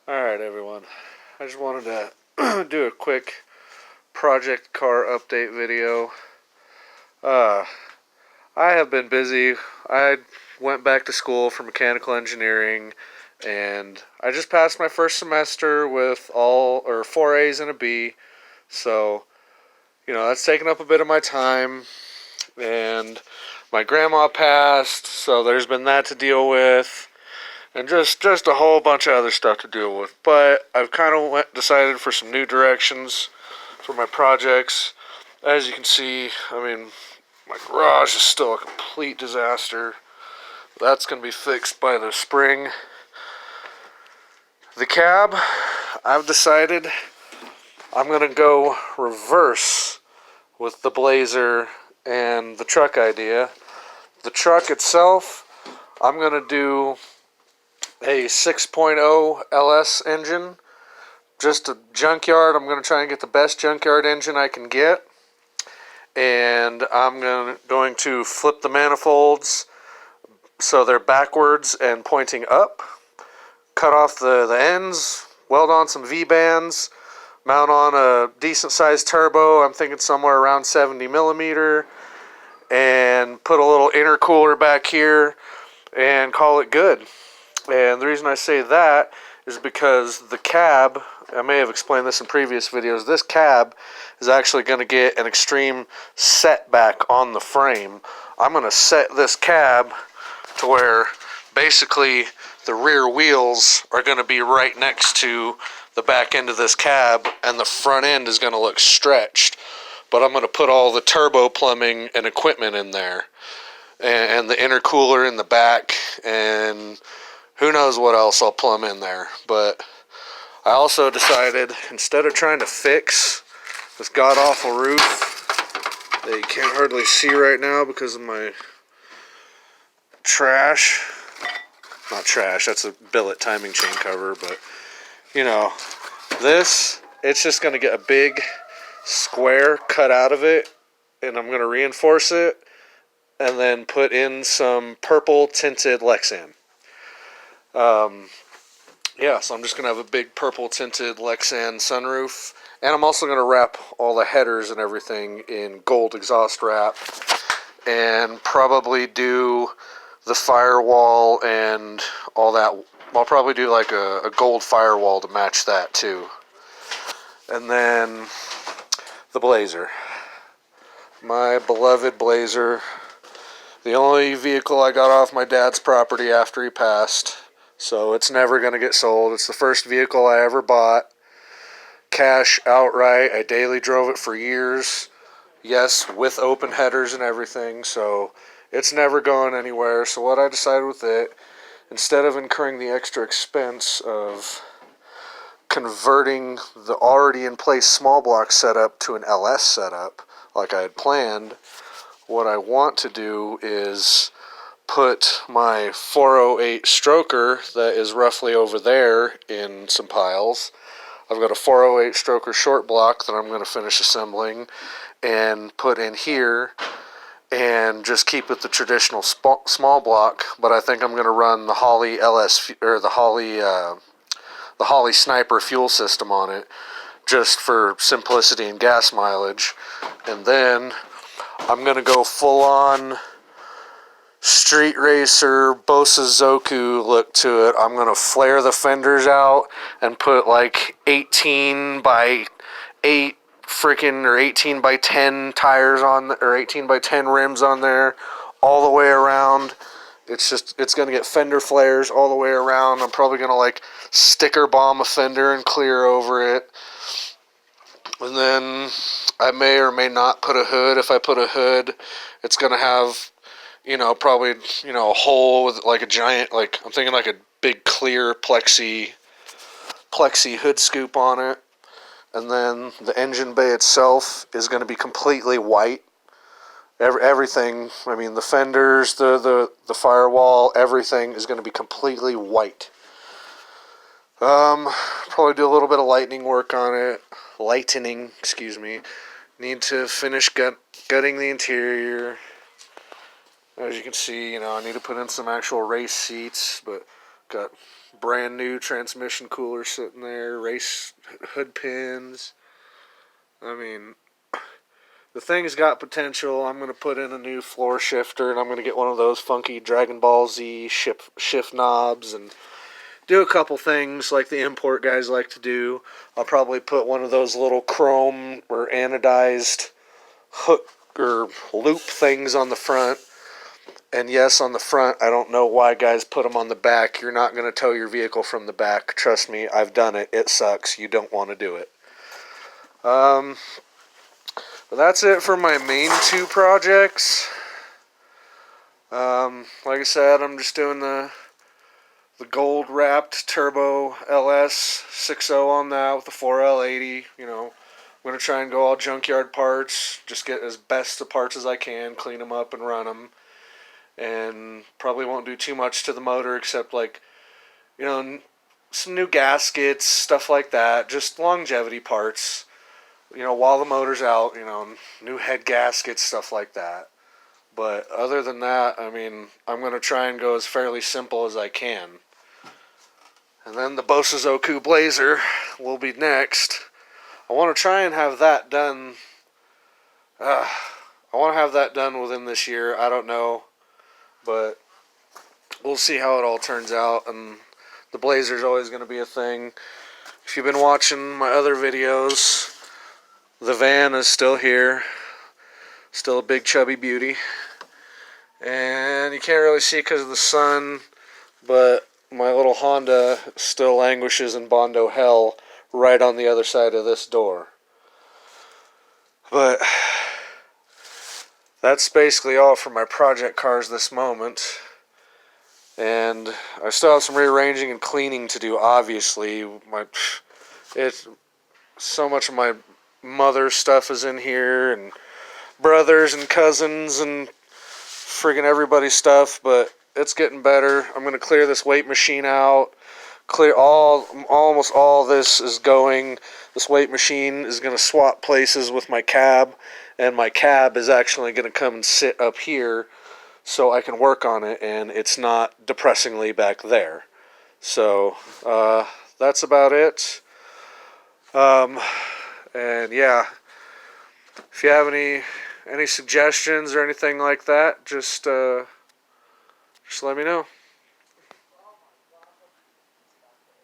Alright, everyone. I just wanted to do a quick project car update video. Uh, I have been busy. I went back to school for mechanical engineering, and I just passed my first semester with four A's and a B. So, that's taken up a bit of my time, and my grandma passed, so there's been that to deal with. And just a whole bunch of other stuff to deal with. But I've kind of decided for some new directions for my projects. As you can see, my garage is still a complete disaster. That's going to be fixed by the spring. The cab, I've decided I'm going to go reverse with the Blazer and the truck idea. The truck itself, I'm going to do a 6.0 LS engine, just a junkyard. I'm going to try and get the best junkyard engine I can get, and I'm going to flip the manifolds so they're backwards and pointing up, cut off the ends, weld on some V-bands, mount on a decent sized turbo. I'm thinking somewhere around 70 millimeter, and put a little intercooler back here and call it good. And the reason I say that is because the cab, I may have explained this in previous videos, this cab is actually going to get an extreme setback on the frame. I'm going to set this cab to where basically the rear wheels are going to be right next to the back end of this cab, and the front end is going to look stretched. But I'm going to put all the turbo plumbing and equipment in there, and the intercooler in the back, and who knows what else I'll plumb in there. But I also decided, instead of trying to fix this god-awful roof that you can't hardly see right now because of my trash, not trash, that's a billet timing chain cover, but it's just going to get a big square cut out of it, and I'm going to reinforce it and then put in some purple tinted Lexan. So I'm just going to have a big purple tinted Lexan sunroof, and I'm also going to wrap all the headers and everything in gold exhaust wrap, and probably do the firewall and all that. I'll probably do like a gold firewall to match that too. And then the Blazer. My beloved Blazer. The only vehicle I got off my dad's property after he passed. So it's never going to get sold. It's the first vehicle I ever bought. Cash outright. I daily drove it for years. Yes, with open headers and everything. So it's never going anywhere. So what I decided with it, instead of incurring the extra expense of converting the already in place small block setup to an LS setup like I had planned, what I want to do is put my 408 stroker that is roughly over there in some piles. I've got a 408 stroker short block that I'm going to finish assembling and put in here, and just keep it the traditional small block. But I think I'm going to run the Holley LS or the Holley Sniper fuel system on it, just for simplicity and gas mileage. And then I'm going to go full on street racer Bosa Zoku look to it. I'm going to flare the fenders out and put like 18 by 8 or 18 by 10 tires on, or 18 by 10 rims on there all the way around. It's going to get fender flares all the way around. I'm probably going to like sticker bomb a fender and clear over it. And then I may or may not put a hood. If I put a hood, it's going to have probably, a hole with like a giant, like I'm thinking like a big clear plexi hood scoop on it. And then the engine bay itself is going to be completely white. Everything, the fenders, the firewall, everything is going to be completely white. Probably do a little bit of lightening, excuse me. Need to finish gutting the interior. As you can see, I need to put in some actual race seats, but Got brand new transmission cooler sitting there, race hood pins. I mean, the thing's got potential. I'm going to put in a new floor shifter, and I'm going to get one of those funky Dragon Ball Z shift knobs and do a couple things like the import guys like to do. I'll probably put one of those little chrome or anodized hook or loop things on the front. And yes, on the front, I don't know why guys put them on the back. You're not going to tow your vehicle from the back. Trust me, I've done it. It sucks. You don't want to do it. But that's it for my main two projects. Like I said, I'm just doing the gold wrapped turbo LS 6.0 on that with the 4L80. You know, I'm going to try and go all junkyard parts. Just get as best the parts as I can, clean them up and run them. And probably won't do too much to the motor except, like, you know, some new gaskets, stuff like that. Just longevity parts, you know, while the motor's out, you know, new head gaskets, stuff like that. But other than that, I mean, I'm going to try and go as fairly simple as I can. And then the Bosozoku Blazer will be next. I want to try and have that done. I want to have that done within this year. I don't know. But we'll see how it all turns out, and the Blazer's always going to be a thing. If you've been watching my other videos, the van is still here. Still a big chubby beauty. And you can't really see because of the sun, but my little Honda still languishes in Bondo hell right on the other side of this door. But that's basically all for my project cars this moment. And I still have some rearranging and cleaning to do, obviously. It's so much of my mother's stuff is in here, and brothers and cousins and friggin' everybody's stuff, but it's getting better. I'm going to clear this weight machine out. Almost all this is going. This weight machine is going to swap places with my cab, and my cab is actually going to come and sit up here so I can work on it, and it's not depressingly back there. So that's about it. And yeah, if you have any suggestions or anything like that, just let me know.